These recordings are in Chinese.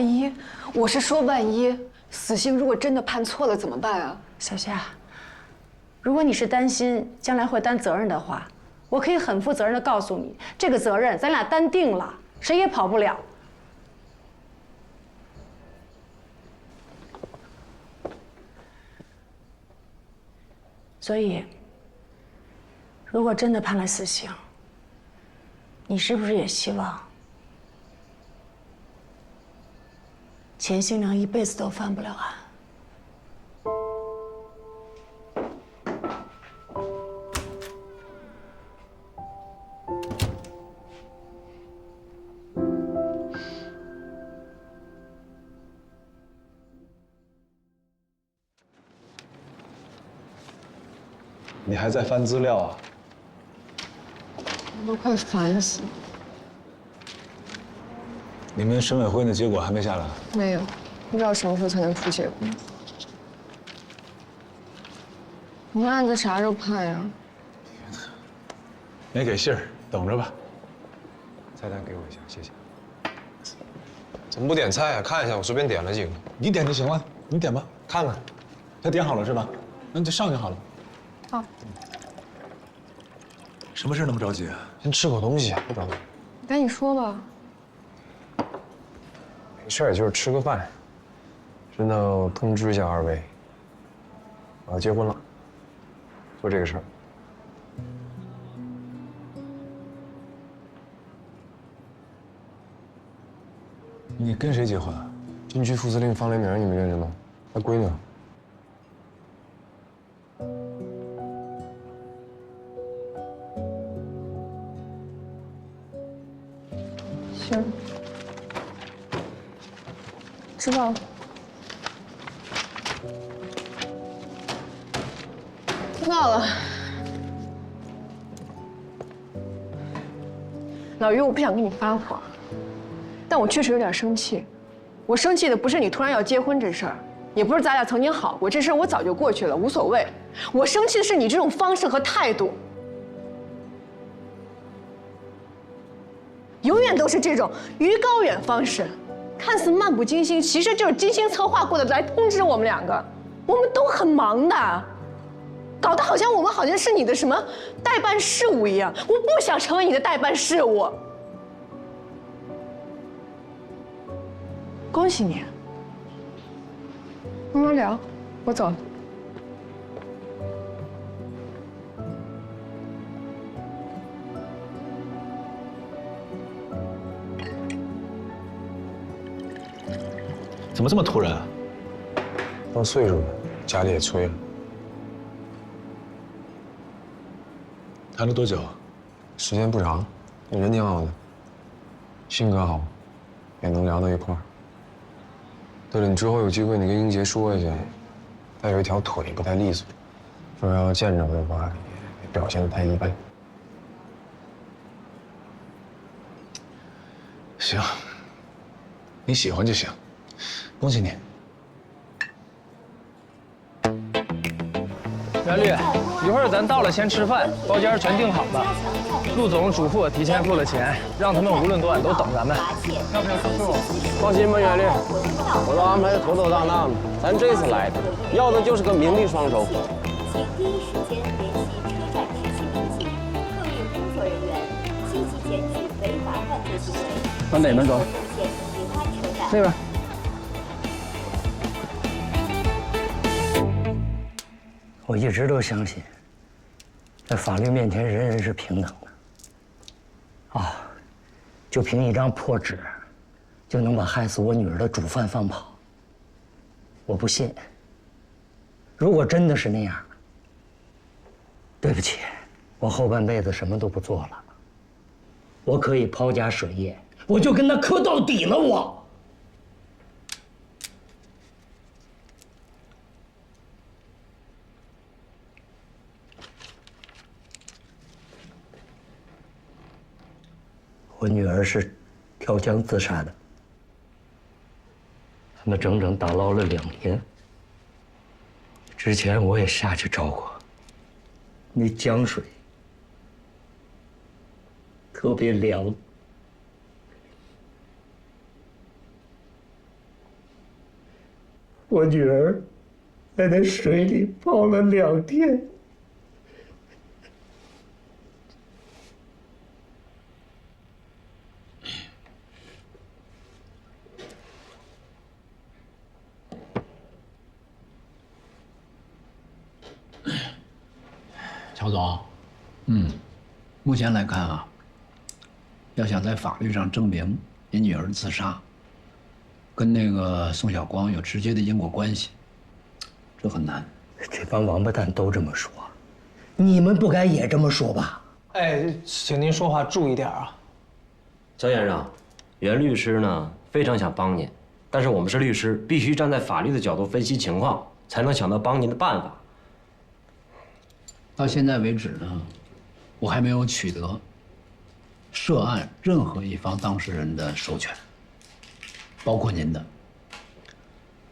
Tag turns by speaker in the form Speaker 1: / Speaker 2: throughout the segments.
Speaker 1: 万一，我是说万一，死刑如果真的判错了怎么办啊？
Speaker 2: 小夏，如果你是担心将来会担责任的话，我可以很负责任的告诉你，这个责任咱俩担定了，谁也跑不了。所以，如果真的判了死刑，你是不是也希望钱新良一辈子都翻不了案？
Speaker 3: 你还在翻资料啊？
Speaker 1: 我都快烦死了。
Speaker 3: 你们审委会的结果还没下来？
Speaker 1: 没有，不知道什么时候才能出结果。你们案子啥时候判呀？
Speaker 3: 没给信儿，等着吧。菜单给我一下，谢谢。
Speaker 4: 怎么不点菜啊？看一下，我随便点了几个。
Speaker 3: 你点就行了，你点吧。
Speaker 4: 看看，
Speaker 3: 他点好了是吧？那你就上就好了。
Speaker 1: 好。
Speaker 3: 什么事那么着急啊？
Speaker 4: 先吃口东西，不着急。
Speaker 1: 你赶紧说吧。
Speaker 4: 没事儿，就是吃个饭。顺道通知一下二位，我要结婚了，做这个事儿。
Speaker 3: 你跟谁结婚啊？
Speaker 4: 军区副司令方连明，你们认识吗？他闺女。
Speaker 1: 行，知道了。知道了。老于，我不想跟你发火，但我确实有点生气。我生气的不是你突然要结婚这事儿，也不是咱俩曾经好过，这事儿我早就过去了，无所谓。我生气的是你这种方式和态度。永远都是这种于高远方式，看似漫不经心，其实就是精心策划过的来通知我们两个。我们都很忙的，搞得好像我们好像是你的什么代办事务一样。我不想成为你的代办事务。恭喜你，慢慢聊，我走了。
Speaker 3: 怎么这么突然啊？
Speaker 4: 到岁数了，家里也催了。
Speaker 3: 谈了多久？
Speaker 4: 时间不长，人挺好的，性格好，也能聊到一块儿。对了，你之后有机会你跟英杰说一下，他有一条腿不太利索，说要见着的话也表现得太一般。
Speaker 3: 行，你喜欢就行，恭喜你。
Speaker 5: 袁律，一会儿咱到了先吃饭，包间全订好了。陆总嘱咐我提前付了钱，让他们无论多晚都等咱们。要不要收数？
Speaker 6: 放心吧，袁律，我都安排的妥妥当当的。咱这次来的，要的就是个名利双收。
Speaker 7: 请第一时间联系车站执行中心，客运工作人员积极检举违法犯罪行为。
Speaker 5: 往哪边走？这边。
Speaker 8: 我一直都相信，在法律面前人人是平等的。啊，就凭一张破纸，就能把害死我女儿的主犯放跑？我不信。如果真的是那样，对不起，我后半辈子什么都不做了。我可以抛家舍业，我就跟他磕到底了。我女儿是跳江自杀的，他们整整打捞了2天。之前我也下去找过，那江水特别凉。我女儿在那水里泡了2天。
Speaker 9: 乔总，目前来看啊，要想在法律上证明你女儿自杀跟那个宋晓光有直接的因果关系，这很难。
Speaker 8: 这帮王八蛋都这么说，你们不该也这么说吧？
Speaker 5: 哎，请您说话注意点啊。
Speaker 6: 肖先生，袁律师呢非常想帮您，但是我们是律师，必须站在法律的角度分析情况，才能想到帮您的办法。
Speaker 9: 到现在为止呢，我还没有取得涉案任何一方当事人的授权，包括您的，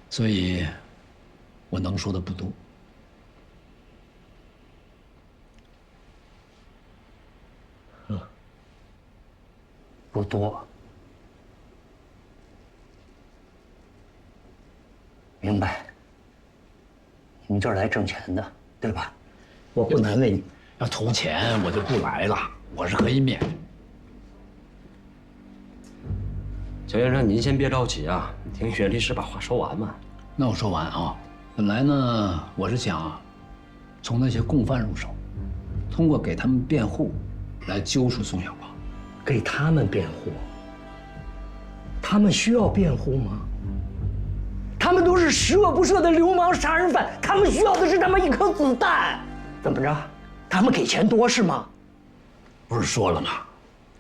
Speaker 9: 所以我能说的不多。
Speaker 8: 不多，明白？你们这儿来挣钱的，对吧？我不难为你。
Speaker 9: 要图钱我就不来了，我是可以免。
Speaker 6: 肖先生，您先别着急啊，你听袁律师把话说完嘛。
Speaker 9: 那我说完啊，本来呢，我是想从那些共犯入手，通过给他们辩护来揪出宋晓光。
Speaker 8: 给他们辩护？他们需要辩护吗？他们都是十恶不赦的流氓杀人犯，他们需要的是他妈一颗子弹。怎么着？他们给钱多是吗？
Speaker 9: 不是说了吗？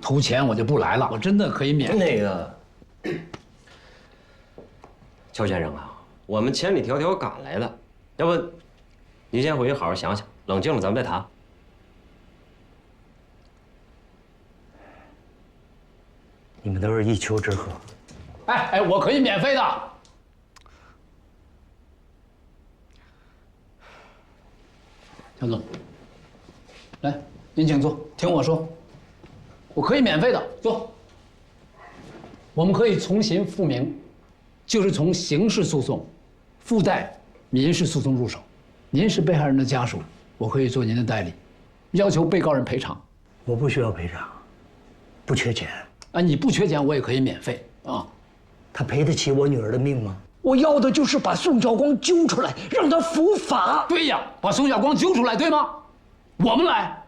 Speaker 9: 图钱我就不来了，我真的可以免。
Speaker 6: 那个，邱先生啊，我们千里迢迢赶来了，要不您先回去好好想想，冷静了咱们再谈。
Speaker 8: 你们都是一丘之貉。
Speaker 9: 哎，我可以免费的。乔总，来，您请坐，听我说，我可以免费的，坐。我们可以从刑复民，就是从刑事诉讼附带民事诉讼入手。您是被害人的家属，我可以做您的代理，要求被告人赔偿。
Speaker 8: 我不需要赔偿，不缺钱。
Speaker 9: 啊，你不缺钱，我也可以免费啊。
Speaker 8: 他赔得起我女儿的命吗？我要的就是把宋晓光揪出来，让他伏法。
Speaker 9: 对呀，把宋晓光揪出来，对吗？我们来，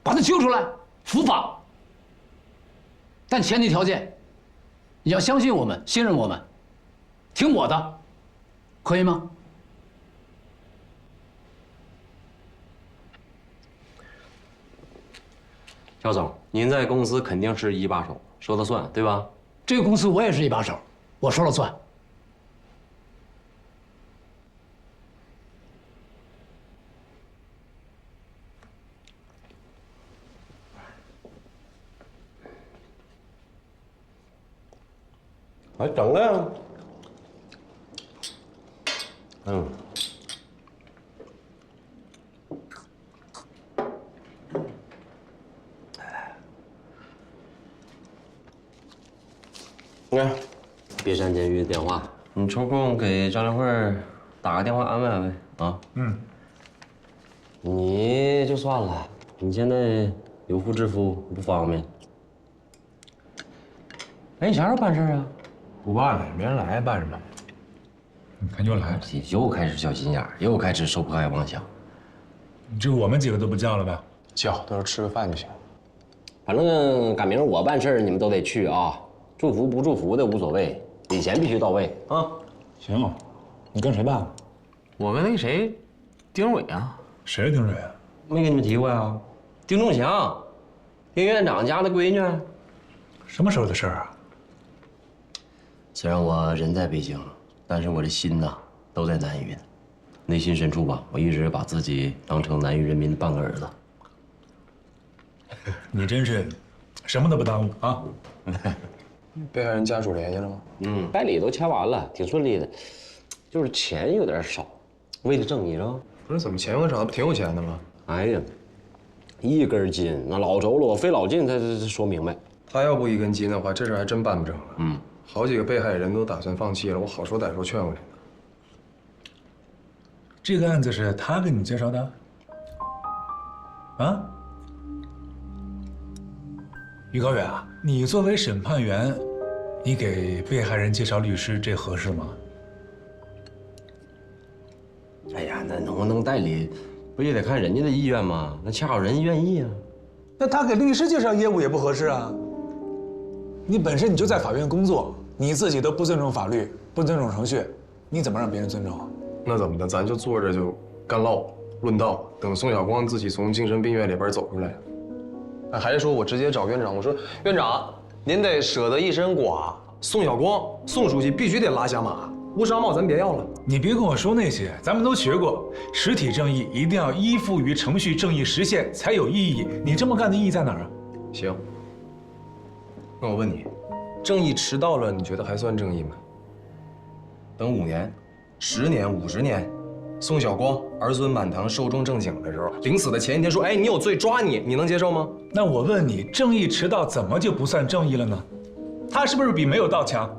Speaker 9: 把他揪出来，伏法。但前提条件，你要相信我们，信任我们，听我的，可以吗？
Speaker 6: 肖总，您在公司肯定是一把手，说了算，对吧？
Speaker 9: 这个公司我也是一把手，我说了算。
Speaker 6: 还整了？你看，别山监狱的电话，你抽空给张连慧打个电话安慰安慰啊。你就算了，你现在有妇之夫不方便。哎，你啥时候办事啊？
Speaker 3: 不办了，没人来，办什么？你看又来了，
Speaker 6: 又开始小心眼儿，又开始受迫害妄想。
Speaker 3: 这我们几个都不叫了呗？
Speaker 4: 叫，到时候吃个饭就行。
Speaker 6: 反正赶明儿我办事儿，你们都得去啊。祝福不祝福的无所谓，礼钱必须到位啊。
Speaker 3: 行，你跟谁办？
Speaker 5: 我跟那谁，丁蕊啊。
Speaker 3: 谁是丁蕊啊？
Speaker 6: 没跟你们提过呀？丁仲祥，丁院长家的闺女。
Speaker 3: 什么时候的事儿啊？
Speaker 6: 虽然我人在北京，但是我的心呐都在南云，内心深处吧，我一直把自己当成南云人民的半个儿子。
Speaker 3: 你真是什么都不耽误啊！
Speaker 4: 被害人家属联系了吗？
Speaker 6: 拜礼都签完了，挺顺利的，就是钱有点少，为了正义是吧？
Speaker 4: 不是，怎么钱有少？不挺有钱的吗？
Speaker 6: 哎呀，一根筋，那老轴了，我费老劲才说明白。
Speaker 4: 他要不一根筋的话，这事还真办不成了。好几个被害人都打算放弃了，我好说歹说劝回来的。
Speaker 3: 这个案子是他给你介绍的？啊？于高远啊，你作为审判员，你给被害人介绍律师，这合适吗？
Speaker 6: 哎呀，那能不能代理，不也得看人家的意愿吗？那恰好人家愿意啊。
Speaker 3: 那他给律师介绍业务也不合适啊。你本身你就在法院工作，你自己都不尊重法律，不尊重程序，你怎么让别人尊重啊？
Speaker 4: 那怎么的？咱就坐着就干唠论道，等宋晓光自己从精神病院里边走出来。哎，还是说我直接找院长，我说院长，您得舍得一身剐，宋晓光宋书记必须得拉下马，乌纱帽咱别要了。
Speaker 3: 你别跟我说那些，咱们都学过，实体正义一定要依附于程序正义实现才有意义。你这么干的意义在哪儿啊？
Speaker 4: 行，那我问你，正义迟到了，你觉得还算正义吗？等5年、10年、50年，宋晓光儿孙满堂寿终正寝的时候，临死的前一天说：“哎，你有罪，抓你！”你能接受吗？
Speaker 3: 那我问你，正义迟到怎么就不算正义了呢？他是不是比没有到强？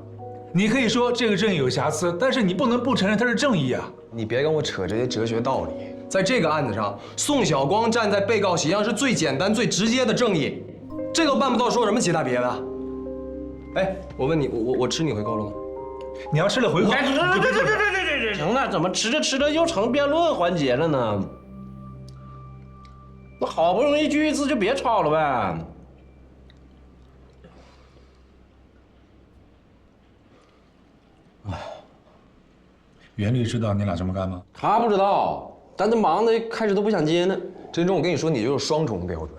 Speaker 3: 你可以说这个正义有瑕疵，但是你不能不承认它是正义啊！
Speaker 4: 你别跟我扯这些哲学道理。在这个案子上，宋晓光站在被告席上是最简单、最直接的正义，这都办不到，说什么其他别的？哎，我问你，我吃你回扣了吗？
Speaker 3: 你要吃了回扣，
Speaker 6: 这行了，怎么吃着吃着又成辩论环节了呢？那好不容易聚一次，就别吵了呗。
Speaker 3: 袁律知道你俩这么干吗？
Speaker 6: 他不知道，但他忙的开始都不想接呢。
Speaker 4: 真忠，我跟你说，你就是双重标准。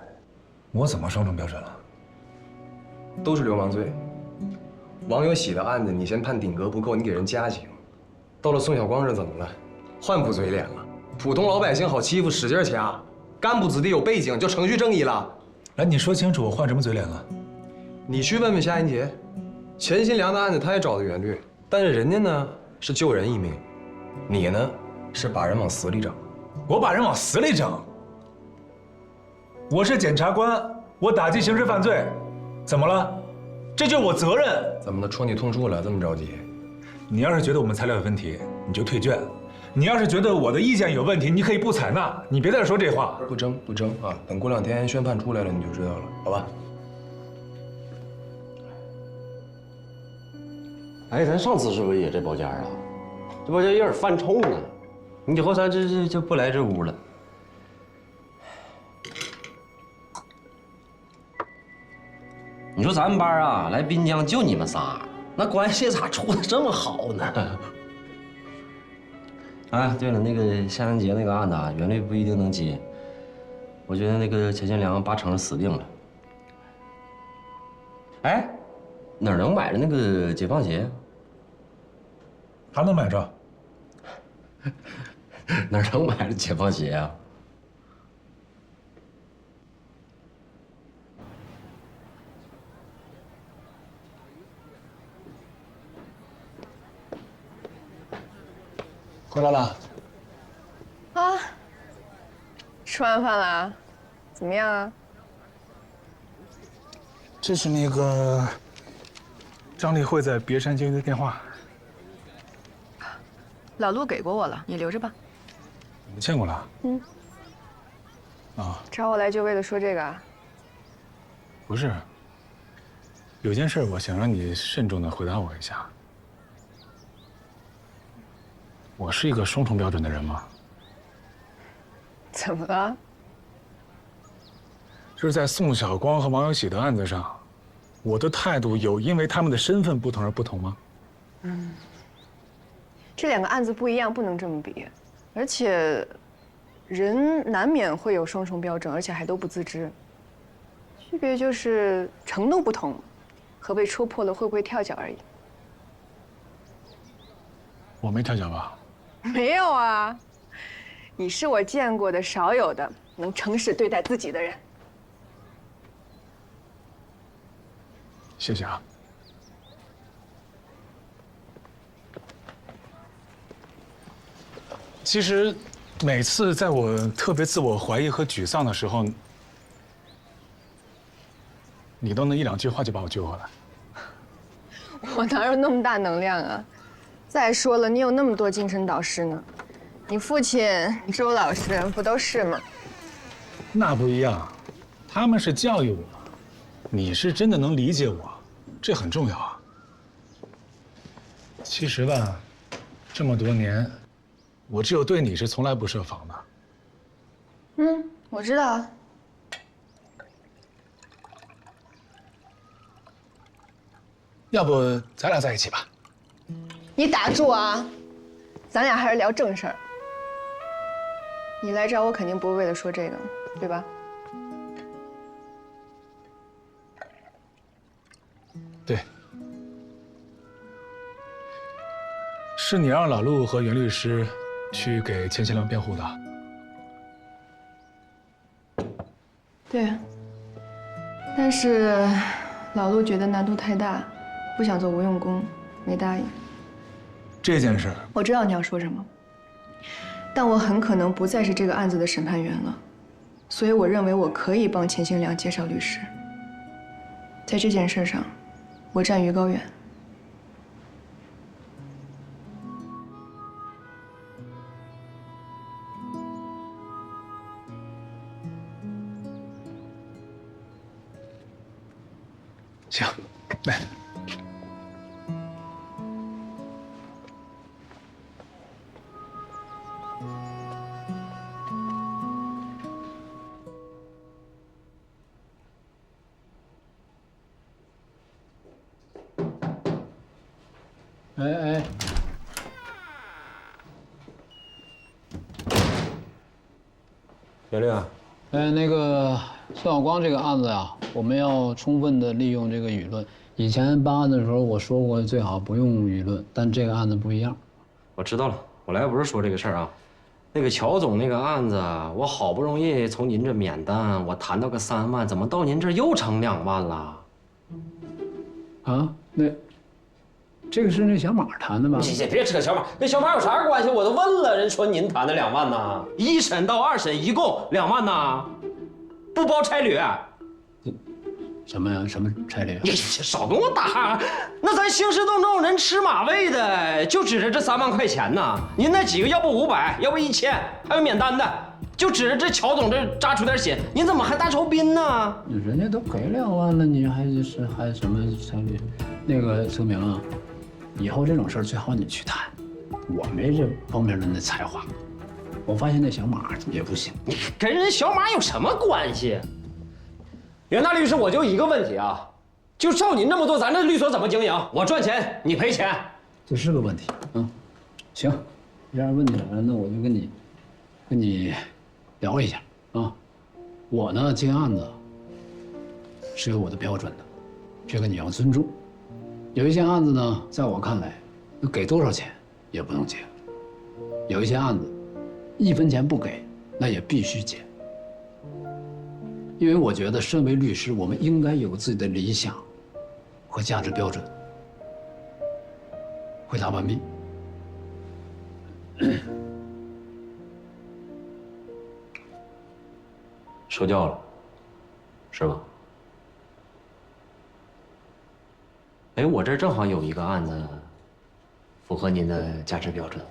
Speaker 3: 我怎么双重标准了？
Speaker 4: 都是流氓罪。王有喜的案子，你先判顶格不够，你给人加刑。到了宋晓光这怎么了？换副嘴脸了。普通老百姓好欺负，使劲掐；干部子弟有背景，就程序正义了。
Speaker 3: 来，你说清楚，我换什么嘴脸了？
Speaker 4: 你去问问夏银杰，钱新良的案子他也找的袁律，但是人家呢是救人一命，你呢是把人往死里整。
Speaker 3: 我把人往死里整？我是检察官，我打击刑事犯罪，怎么了？这就是我责任。
Speaker 4: 怎么的，戳你痛处了？这么着急？
Speaker 3: 你要是觉得我们材料有问题，你就退卷；你要是觉得我的意见有问题，你可以不采纳。你别再说这话。
Speaker 4: 不争啊！等过2天宣判出来了，你就知道了，好吧？
Speaker 6: 哎，咱上次是不是也这包间啊？这包间有点犯冲了，你以后咱这就不来这屋了。你说咱们班啊，来滨江就你们仨，那关系咋处的这么好呢？啊，对了，那个夏银杰那个案子啊，袁律不一定能接。我觉得那个钱新良80%死定了。哎，哪儿能买着那个解放鞋？
Speaker 3: 还能买着？
Speaker 6: 哪儿能买着解放鞋啊？
Speaker 3: 回来了。
Speaker 1: 啊，吃完饭了，怎么样啊？
Speaker 3: 这是那个张丽慧在别山监狱的电话。
Speaker 1: 老陆给过我了，你留着吧。
Speaker 3: 你们见过了？
Speaker 1: 嗯。
Speaker 3: 啊，
Speaker 1: 找我来就为了说这个啊？
Speaker 3: 不是。有件事我想让你慎重的回答我一下。我是一个双重标准的人吗？
Speaker 1: 怎么了？
Speaker 3: 就是在宋晓光和王有喜的案子上，我的态度有因为他们的身份不同而不同吗？
Speaker 1: 这2个案子不一样，不能这么比。而且，人难免会有双重标准，而且还都不自知。区别就是程度不同，和被戳破了会不会跳脚而已。
Speaker 3: 我没跳脚吧？
Speaker 1: 没有啊，你是我见过的少有的能诚实对待自己的人。
Speaker 3: 谢谢啊。其实，每次在我特别自我怀疑和沮丧的时候，你都能1-2句话就把我救回来。
Speaker 1: 我哪有那么大能量啊？再说了，你有那么多精神导师呢，你父亲周老师不都是吗？
Speaker 3: 那不一样，他们是教育我，你是真的能理解我，这很重要啊。其实吧，这么多年，我只有对你是从来不设防的。
Speaker 1: 我知道。
Speaker 3: 要不咱俩在一起吧？
Speaker 1: 你打住啊！咱俩还是聊正事儿。你来找我肯定不是为了说这个，对吧？
Speaker 3: 对。是你让老陆和袁律师去给钱新良辩护的。
Speaker 1: 对。但是老陆觉得难度太大，不想做无用功，没答应。
Speaker 3: 这件事，
Speaker 1: 我知道你要说什么，但我很可能不再是这个案子的审判员了，所以我认为我可以帮钱新良介绍律师。在这件事上，我站于高远。
Speaker 3: 行，来。
Speaker 9: 哎，
Speaker 4: 袁律啊，
Speaker 9: 那个孙晓光这个案子呀，我们要充分的利用这个舆论。以前办案的时候我说过，最好不用舆论，但这个案子不一样。
Speaker 6: 我知道了，我来不是说这个事儿啊。那个乔总那个案子，我好不容易从您这免单，我谈到个3万，怎么到您这又成2万了？
Speaker 9: 啊，这个是那小马谈的吧？
Speaker 6: 别扯小马，跟小马有啥关系？我都问了，人说您谈的2万呢，1审到2审一共2万呢，不包差旅。
Speaker 9: 什么呀？什么差旅？
Speaker 6: 你少跟我打哈！那咱兴师动众，人吃马喂的，就指着这3万块钱呢。您那几个，要不500，要不1000，还有免单的，就指着这乔总这扎出点血，您怎么还大酬宾呢？
Speaker 9: 人家都给2万了，你还什么差旅？那个秋明啊，以后这种事儿最好你去谈，我没这方面的那才华。我发现那小马也不行，
Speaker 6: 跟人小马有什么关系？袁大律师，我就一个问题啊，就照您这么做，咱这律所怎么经营？我赚钱，你赔钱，
Speaker 9: 这是个问题啊。行，既然问题来了，那我就跟你聊一下啊。我呢接案子是有我的标准的，这个你要尊重。有一些案子呢，在我看来，那给多少钱也不能接；有一些案子，1分钱不给，那也必须接。因为我觉得，身为律师，我们应该有自己的理想和价值标准。回答完毕。
Speaker 6: 受教了，是吧？哎，我这正好有一个案子，符合您的价值标准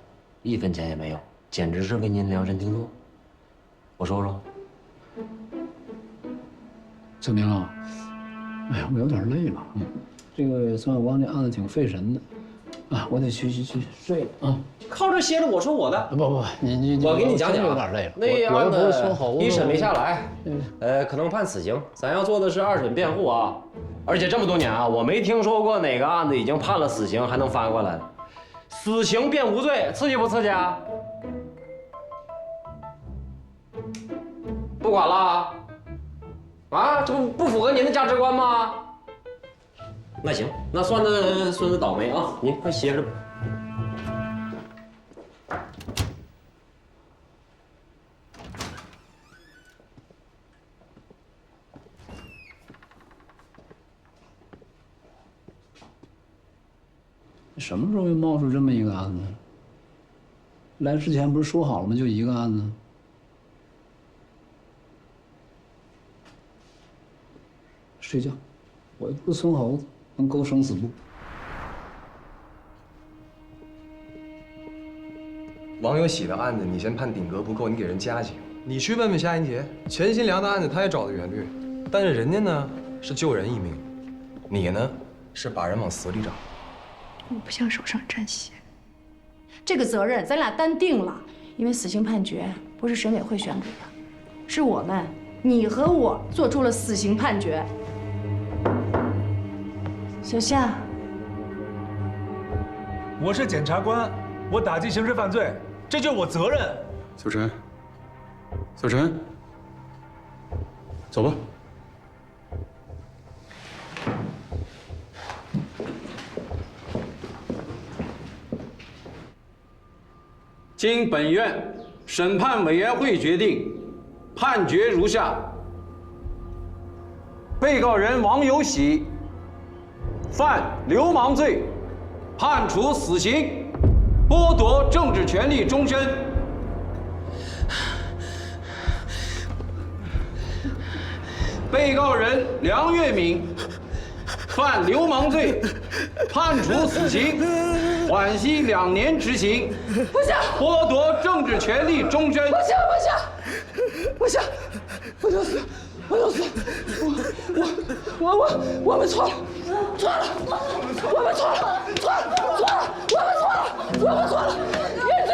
Speaker 6: ，1分钱也没有，简直是为您量身定做。我说说。
Speaker 9: 秋明啊，哎呀，我有点累了。这个孙晓光这案子挺费神的，啊，我得去睡了啊。
Speaker 6: 靠这歇着，我说我的。
Speaker 9: 不，你
Speaker 6: 我给你讲讲，
Speaker 9: 有点累了。
Speaker 6: 那案子1审没下来，
Speaker 9: 嗯，
Speaker 6: 可能判死刑。咱要做的是2审辩护啊，而且这么多年啊，我没听说过哪个案子已经判了死刑还能翻过来的。死刑辩无罪，刺激不刺激啊？不管了。啊，这不符合您的价值观吗？那行，那算他孙子倒霉啊！您快歇着吧。
Speaker 9: 什么时候又冒出这么一个案子？来之前不是说好了吗？就一个案子。睡觉，我又不是孙猴子，能勾生死簿。
Speaker 4: 王有喜的案子，你先判顶格不够，你给人加刑。你去问问夏英杰，钱新良的案子他也找的原律，但是人家呢是救人一命，你呢是把人往死里找。
Speaker 2: 我不想手上沾血，这个责任咱俩担定了，因为死刑判决不是审委会宣布的，是我们，你和我做出了死刑判决。小夏，
Speaker 3: 我是检察官，我打击刑事犯罪，这就是我责任。
Speaker 10: 小陈，小陈，走吧。经本院审判委员会决定，判决如下：被告人王有喜犯流氓罪，判处死刑，剥夺政治权利终身。被告人梁月敏犯流氓罪，判处死刑，缓期2年执行。
Speaker 1: 不行，
Speaker 10: 剥夺政治权利终身。
Speaker 1: 不行，不行，不行，我就死，我们错了，我们错了，认罪，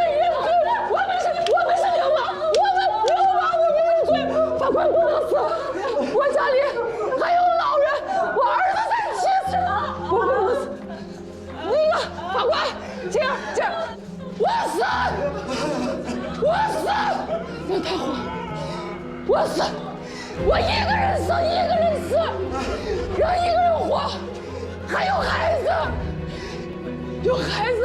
Speaker 1: 我们是流氓，我认罪，法官不能死，我家里还有老人，我儿子才70，我不能死。那个法官，这样，我死，别太坏，我死，我一个人死，让一个人活，还有孩子，有孩子。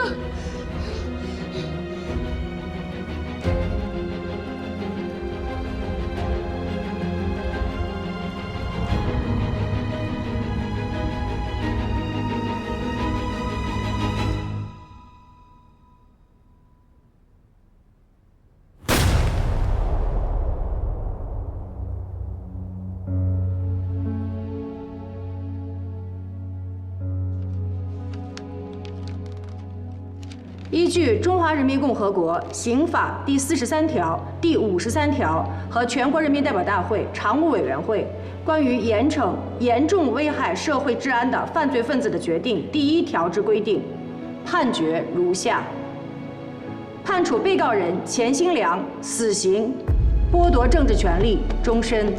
Speaker 2: 依据《中华人民共和国刑法》第43条、第53条和全国人民代表大会常务委员会关于严惩严重危害社会治安的犯罪分子的决定第1条之规定，判决如下：判处被告人钱新良死刑，剥夺政治权利终身。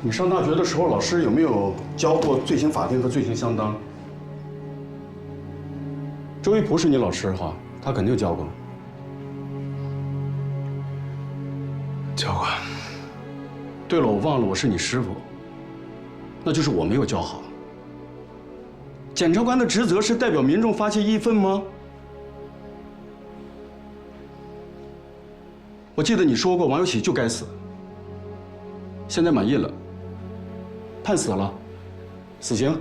Speaker 10: 你上大学的时候，老师有没有教过罪刑法定和罪刑相当？周一蒲是你老师哈，他肯定教过。
Speaker 3: 教官，
Speaker 10: 对了，我忘了我是你师傅，那就是我没有教好。检察官的职责是代表民众发泄义愤吗？我记得你说过王有喜就该死，现在满意了。判死了，死刑。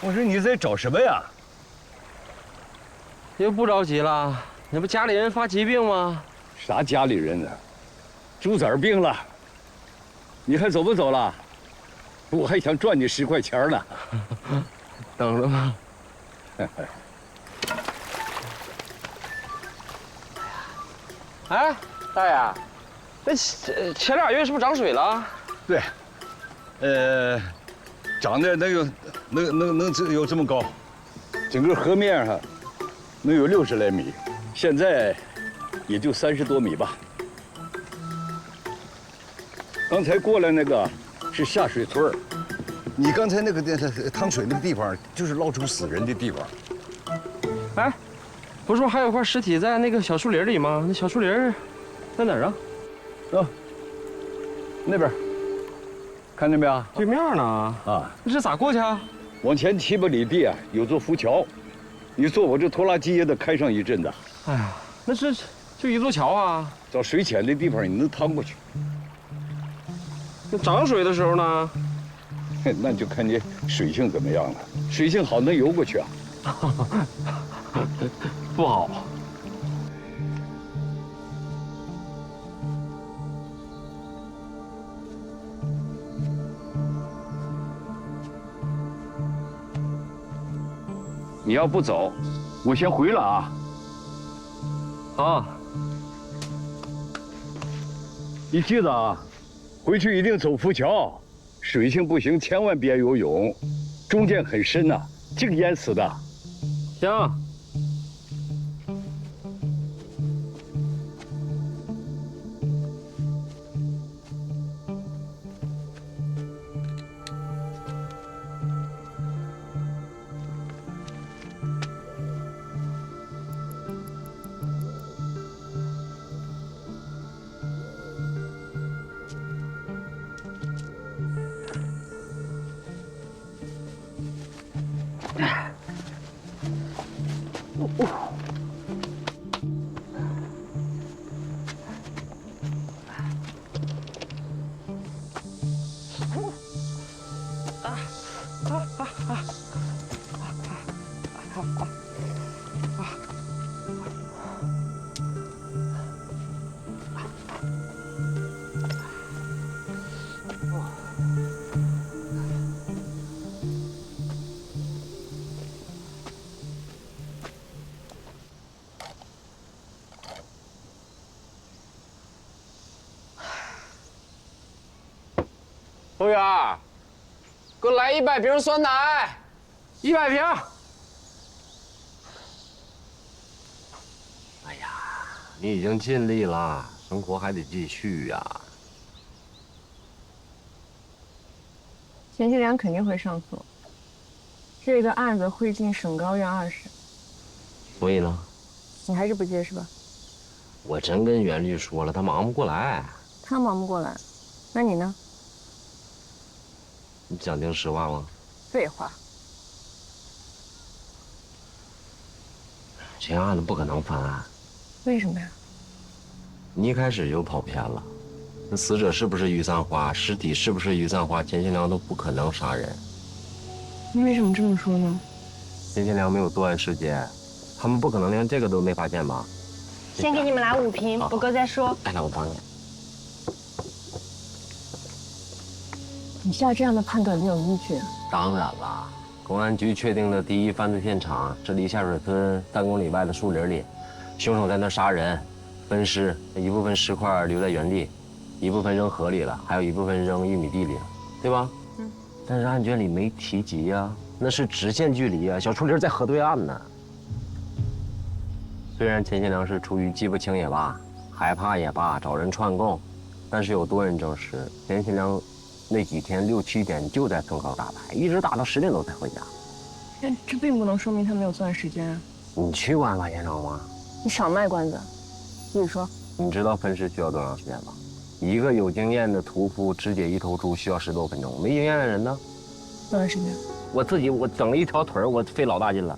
Speaker 11: 我说你在找什么呀？
Speaker 6: 也不着急了，那不家里人发疾病吗？
Speaker 11: 啥家里人呢？猪崽病了。你还走不走了？我还想赚你10块钱呢。
Speaker 6: 等着吧。哎，大爷，那前2月是不是涨水了？
Speaker 11: 对，涨的能有这么高，整个河面上能有60来米，现在也就30多米吧。刚才过来那个是下水村儿。你刚才那个趟水那个地方，就是捞出死人的地方。
Speaker 6: 哎，不是说还有块尸体在那个小树林里吗？那小树林在哪儿啊？
Speaker 11: 啊，那边，看见没有？
Speaker 6: 对面呢。
Speaker 11: 啊，
Speaker 6: 那这咋过去啊？
Speaker 11: 往前7百里地有座浮桥，你坐我这拖拉机也得开上一阵子。
Speaker 6: 哎呀，那是就一座桥啊。
Speaker 11: 到水浅的地方你能趟过去。
Speaker 6: 那涨水的时候呢？
Speaker 11: 那就看你水性怎么样了。水性好能游过去啊。
Speaker 6: 不好。
Speaker 11: 你要不走，我先回了啊。
Speaker 6: 啊，
Speaker 11: 你记得啊，回去一定走浮桥，水性不行，千万别游泳，中间很深呐，净淹死的。
Speaker 6: 行。服务员，给我来100瓶酸奶，100瓶。
Speaker 12: 哎呀，你已经尽力了，生活还得继续呀。
Speaker 1: 钱金良肯定会上诉，这个案子会进省高院2审。
Speaker 12: 所以呢？
Speaker 1: 你还是不接是吧？
Speaker 12: 我真跟袁律说了，他忙不过来。
Speaker 1: 他忙不过来，那你呢？
Speaker 12: 你讲定实话吗？
Speaker 1: 废话。
Speaker 12: 这案子不可能翻案。
Speaker 1: 为什么呀？
Speaker 12: 你一开始就跑偏了。那死者是不是于三花，尸体是不是于三花，钱新良都不可能杀人。
Speaker 1: 你为什么这么说呢？
Speaker 12: 钱新良没有作案时间，他们不可能连这个都没发现吧？
Speaker 1: 先给你们来5瓶，不够再说。
Speaker 12: 哎，那我帮你。
Speaker 1: 你下这样的判断没有依据。
Speaker 12: 当然了，公安局确定的第一犯罪现场是离下水村3公里外的树林里，凶手在那杀人、分尸，一部分尸块留在原地，一部分扔河里了，还有一部分扔玉米地里了，对吧？嗯。但是案卷里没提及呀，那是直线距离啊，小树林在河对岸呢。虽然钱新良是出于记不清也罢，害怕也罢，找人串供，但是有多人证实，钱新良那几天6、7点就在村口打牌，一直打到10点多才回家。
Speaker 1: 但这并不能说明他没有作案时间啊。
Speaker 12: 你去过案发现场吗？
Speaker 1: 你少卖关子，继续说。
Speaker 12: 你知道分尸需要多长时间吗？一个有经验的屠夫肢解一头猪需要10多分钟，没经验的人呢？
Speaker 1: 多长时间？
Speaker 12: 我整了一条腿，我费老大劲了。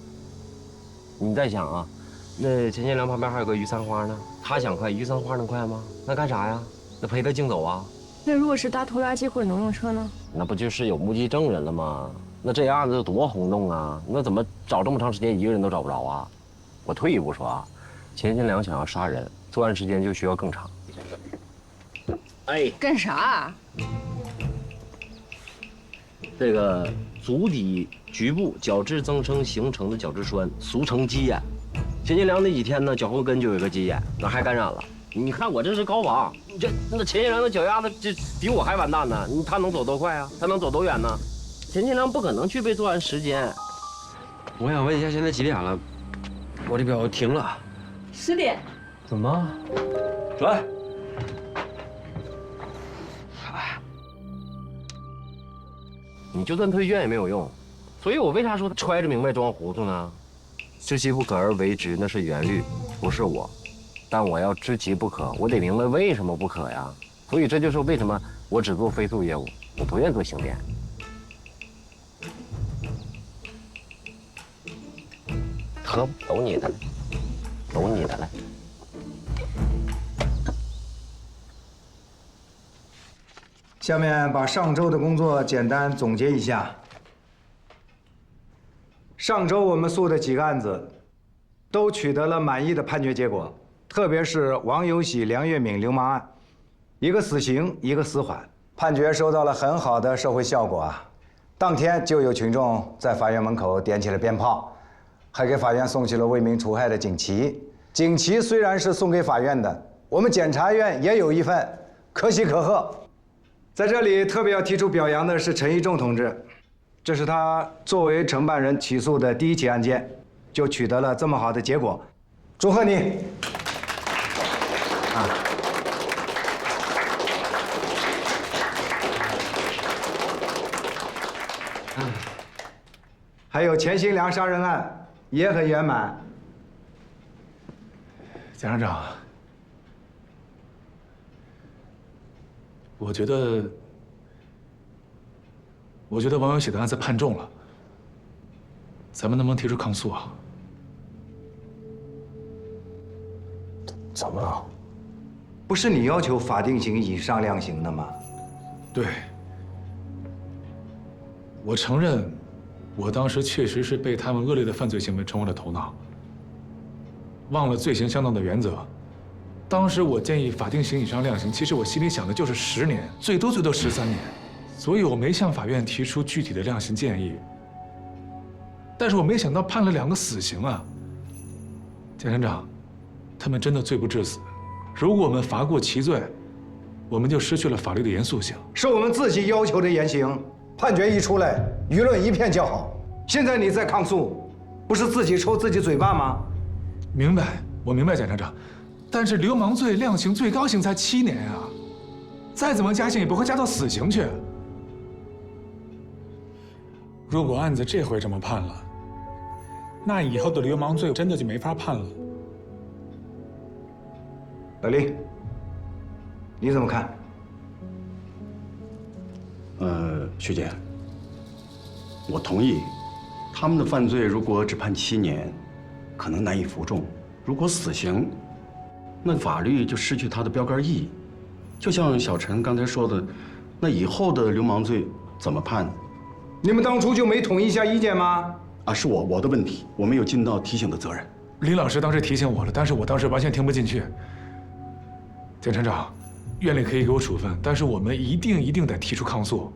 Speaker 12: 你再想啊，那钱新良旁边还有个于三花呢，他想快，于三花能快吗？那干啥呀？那陪他竞走啊？
Speaker 1: 那如果是搭拖拉机或者农用车呢？
Speaker 12: 那不就是有目击证人了吗？那这案子多轰动啊！那怎么找这么长时间一个人都找不着啊？我退一步说啊，钱新良想要杀人，作案时间就需要更长。哎，
Speaker 1: 干啥啊？
Speaker 12: 这个足底局部角质增生形成的角质酸，俗称鸡眼。钱新良那几天呢，脚后跟就有一个鸡眼，哪还感染了？你看我这是高仿，那钱新良的脚丫子这比我还完蛋呢。他能走多快啊？他能走多远呢？钱新良不可能具备作案时间。我想问一下，现在几点了？我这表停了。
Speaker 1: 10点。
Speaker 12: 怎么？转。你就算推荐也没有用，所以我为啥说他揣着明白装糊涂呢？知其不可而为之，那是袁律，不是我。但我要知其不可，我得明白为什么不可呀。所以这就是为什么我只做飞速业务，我不愿做刑辩。得，都你的，都你的了。
Speaker 13: 下面把上周的工作简单总结一下。上周我们诉的几个案子，都取得了满意的判决结果，特别是王有喜、梁月敏流氓案，一个死刑，一个死缓，判决收到了很好的社会效果啊。当天就有群众在法院门口点起了鞭炮，还给法院送去了为民除害的锦旗。锦旗虽然是送给法院的，我们检察院也有一份，可喜可贺。在这里特别要提出表扬的是陈一仲同志，这是他作为承办人起诉的第一起案件，就取得了这么好的结果，祝贺你！啊。还有钱新良杀人案也很圆满。
Speaker 3: 检察长，我觉得王有喜的案子判重了，咱们能不能提出抗诉啊？
Speaker 4: 怎么了？
Speaker 13: 不是你要求法定刑以上量刑的吗？
Speaker 3: 对，我承认，我当时确实是被他们恶劣的犯罪行为冲昏了头脑，忘了罪刑相当的原则。当时我建议法定刑以上量刑，其实我心里想的就是10年，最多13年，所以我没向法院提出具体的量刑建议。但是我没想到判了2个死刑啊！检察长，他们真的罪不至死。如果我们罚过其罪，我们就失去了法律的严肃性。
Speaker 13: 是我们自己要求的严刑，判决一出来，舆论一片叫好。现在你在抗诉，不是自己抽自己嘴巴吗？
Speaker 3: 明白，我明白，检察长。但是流氓罪量刑最高刑才7年啊，再怎么加刑也不会加到死刑去。如果案子这回这么判了，那以后的流氓罪真的就没法判了。
Speaker 13: 老李，你怎么看？
Speaker 11: 徐姐，我同意，他们的犯罪如果只判7年，可能难以服众；如果死刑，那法律就失去它的标杆意义。就像小陈刚才说的，那以后的流氓罪怎么判？
Speaker 13: 你们当初就没统一一下意见吗？
Speaker 11: 啊，是我的问题，我没有尽到提醒的责任。
Speaker 3: 林老师当时提醒我了，但是我当时完全听不进去。检察长，院里可以给我处分，但是我们一定得提出抗诉。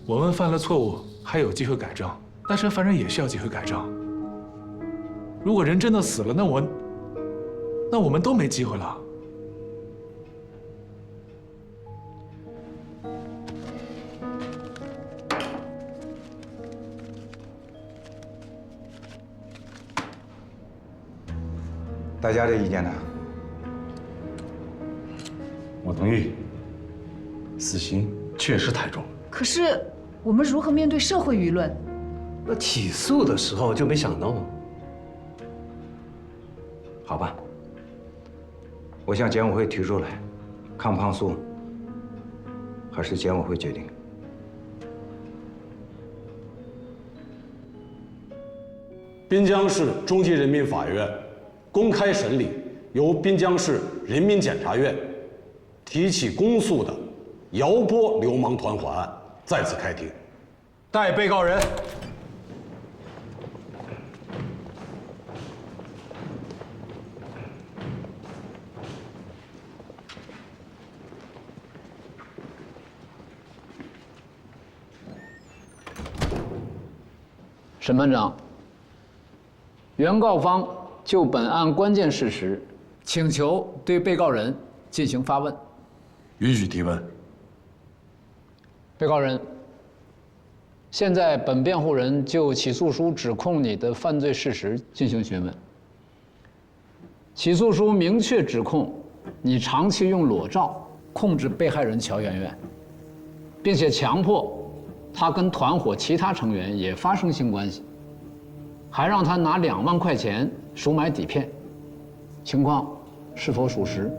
Speaker 3: 我们犯了错误，还有机会改正，但是犯人也需要机会改正。如果人真的死了，那我们都没机会了。
Speaker 13: 大家的意见呢？
Speaker 11: 我同意，死刑确实太重。
Speaker 2: 可是我们如何面对社会舆论？
Speaker 14: 那起诉的时候就没想到吗？
Speaker 13: 好吧，我向检委会提出来，抗不抗诉，还是检委会决定。
Speaker 15: 滨江市中级人民法院公开审理由滨江市人民检察院提起公诉的姚波流氓团伙案再次开庭。
Speaker 3: 带被告人。
Speaker 9: 审判长，原告方就本案关键事实，请求对被告人进行发问。
Speaker 11: 允许提问。
Speaker 9: 被告人，现在本辩护人就起诉书指控你的犯罪事实进行询问。起诉书明确指控你长期用裸照控制被害人乔媛媛，并且强迫他跟团伙其他成员也发生性关系，还让他拿2万块钱赎买底片，情况是否属实？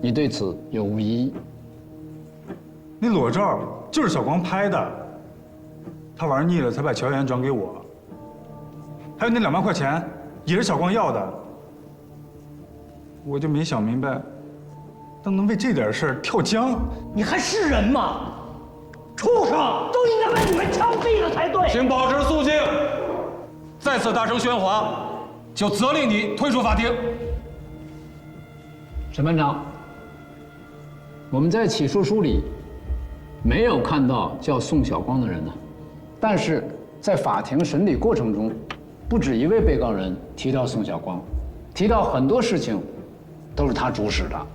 Speaker 9: 你对此有无异议？
Speaker 16: 那裸照就是小光拍的，他玩腻了才把乔岩转给我。还有那2万块钱也是小光要的，我就没想明白，他能为这点事儿跳江？
Speaker 8: 你还是人吗？畜生都应该被你们枪毙了才对。
Speaker 3: 请保持肃静，再次大声喧哗，就责令你退出法庭。
Speaker 9: 审判长，我们在起诉书里没有看到叫宋晓光的人呢，但是在法庭审理过程中，不止一位被告人提到宋晓光，提到很多事情都是他主使的，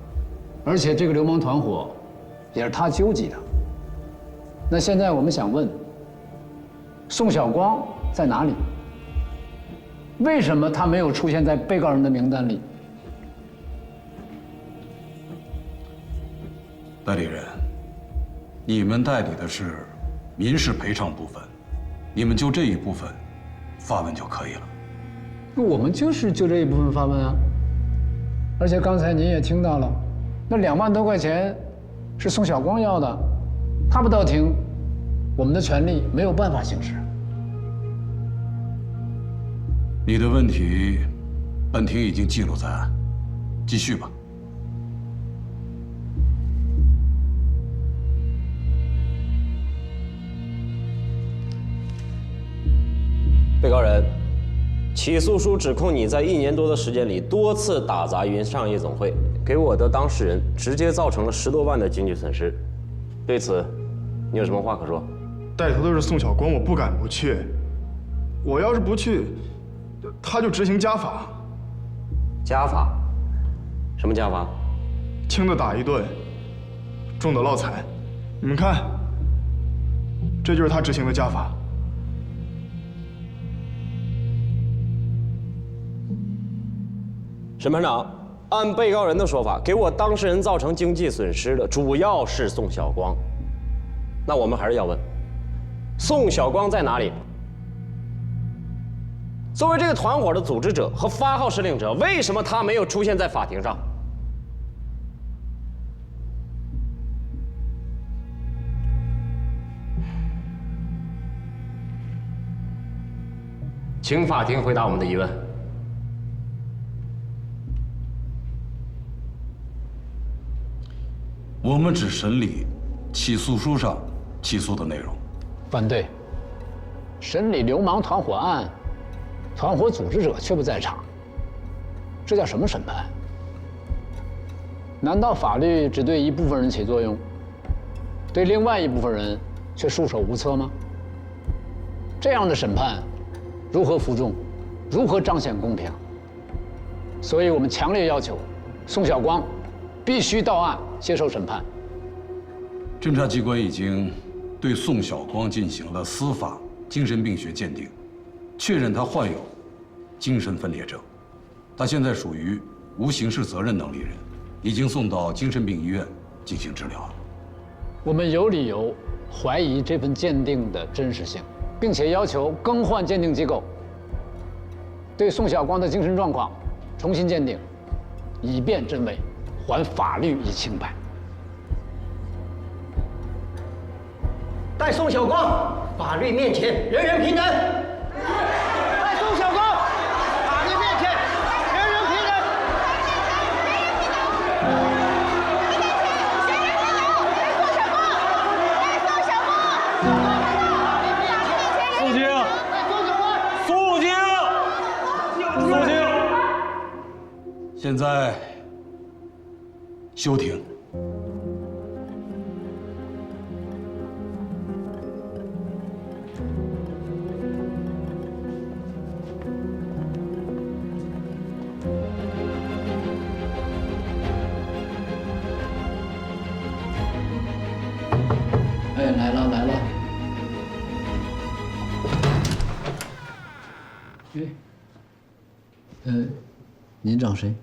Speaker 9: 而且这个流氓团伙也是他纠集的。那现在我们想问，宋晓光在哪里？为什么他没有出现在被告人的名单里？
Speaker 15: 代理人，你们代理的是民事赔偿部分，你们就这一部分发问就可以了。
Speaker 9: 那我们就这一部分发问啊。而且刚才您也听到了，那2万多块钱是宋晓光要的，他不到庭，我们的权利没有办法行使。
Speaker 15: 你的问题，本庭已经记录在案，继续吧。
Speaker 12: 被告人，起诉书指控你在1年多的时间里多次打砸云上夜总会，给我的当事人直接造成了10多万的经济损失。对此，你有什么话可说？
Speaker 17: 带头的是宋晓光，我不敢不去。我要是不去，他就执行家法。
Speaker 12: 家法？什么家法？
Speaker 17: 轻的打一顿，重的落彩。你们看，这就是他执行的家法。
Speaker 12: 审判长，按被告人的说法，给我当事人造成经济损失的主要是宋晓光。那我们还是要问，宋晓光在哪里？作为这个团伙的组织者和发号施令者，为什么他没有出现在法庭上？请法庭回答我们的疑问。
Speaker 15: 我们只审理起诉书上起诉的内容。
Speaker 9: 反对。审理流氓团伙案，团伙组织者却不在场，这叫什么审判？难道法律只对一部分人起作用，对另外一部分人却束手无策吗？这样的审判如何服众，如何彰显公平？所以我们强烈要求宋晓光必须到案接受审判。
Speaker 15: 侦查机关已经对宋晓光进行了司法精神病学鉴定，确认他患有精神分裂症，他现在属于无刑事责任能力人，已经送到精神病医院进行治疗了。
Speaker 9: 我们有理由怀疑这份鉴定的真实性，并且要求更换鉴定机构，对宋晓光的精神状况重新鉴定，以便真伪，还法律以清白。
Speaker 8: 待宋晓光，法律面前人人平等。待宋晓光，法律面前人人平等。
Speaker 3: 肃静！肃静！肃静！
Speaker 15: 现在休庭。
Speaker 9: 哎，来了来了。您找谁？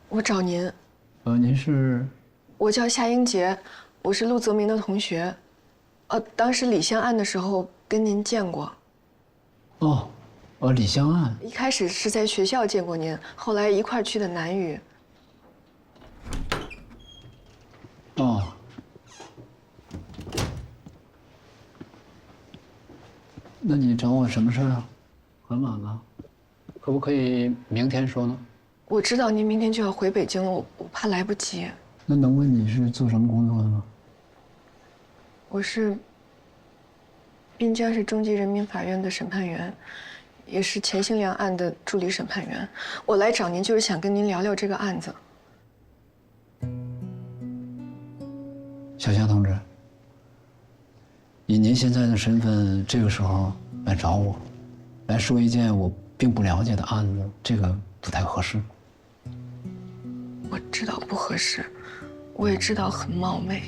Speaker 1: 我找您。
Speaker 9: 您是？
Speaker 1: 我叫夏英杰，我是陆泽明的同学。当时李香案的时候跟您见过。
Speaker 9: 李香案。
Speaker 1: 一开始是在学校见过您，后来一块儿去的南语。
Speaker 9: 那你找我什么事啊？很晚了，可不可以明天说呢？
Speaker 1: 我知道您明天就要回北京了，我怕来不及。
Speaker 9: 那能问你是做什么工作的吗？
Speaker 1: 我是滨江市中级人民法院的审判员，也是钱兴良案的助理审判员。我来找您就是想跟您聊聊这个案子。
Speaker 9: 小夏同志，以您现在的身份，这个时候来找我，来说一件我并不了解的案子，这个不太合适。
Speaker 1: 我知道不合适，我也知道很冒昧。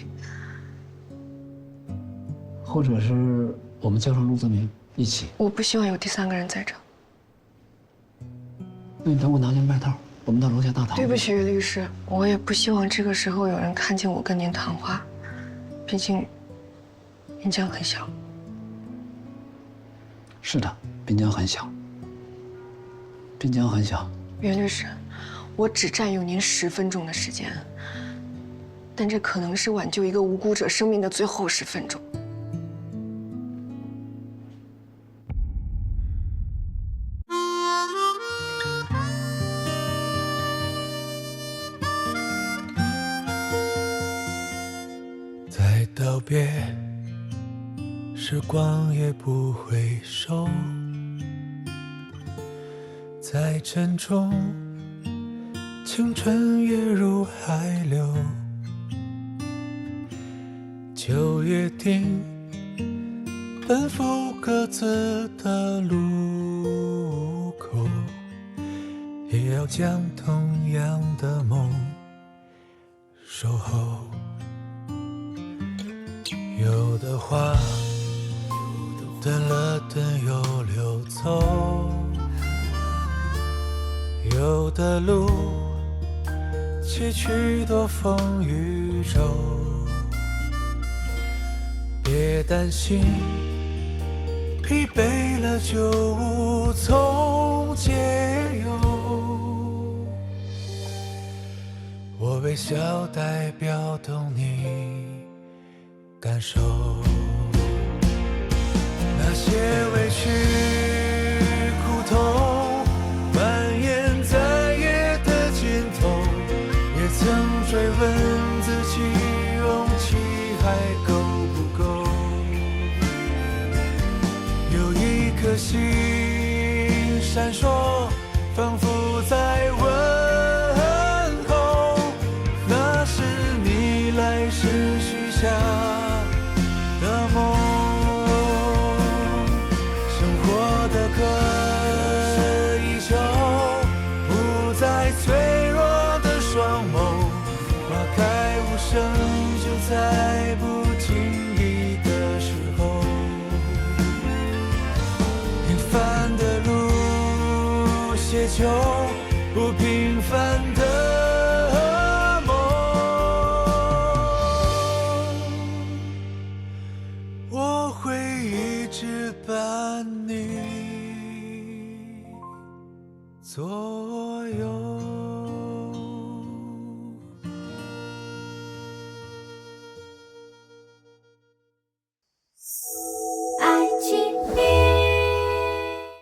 Speaker 9: 或者是我们叫上陆泽明一起。
Speaker 1: 我不希望有第三个人在这。
Speaker 9: 那你等我拿件外套，我们到楼下大堂。
Speaker 1: 对不起，于律师，我也不希望这个时候有人看见我跟您谈话，毕竟滨江很小。
Speaker 9: 是的，滨江很小。滨江很小。
Speaker 1: 袁律师，我只占用您10分钟的时间，但这可能是挽救一个无辜者生命的最后10分钟。
Speaker 18: 再道别，时光也不回首，再沉重，青春也如海流，就约定奔赴各自的路口，也要将同样的梦守候。有的花等了等又流走，有的路崎岖多风雨骤，别担心，疲惫了就无从解忧。我微笑代表懂你感受，那些委屈苦痛蔓延在夜的尽头，也曾追问自己勇气还够不够。有一颗心闪烁，仿佛在问候，那是你来时许下的梦。生活的渴依旧，不再脆弱的双眸，花开无声，就在不经意的时候。平凡的路，写就不平凡的梦。我会一直伴你左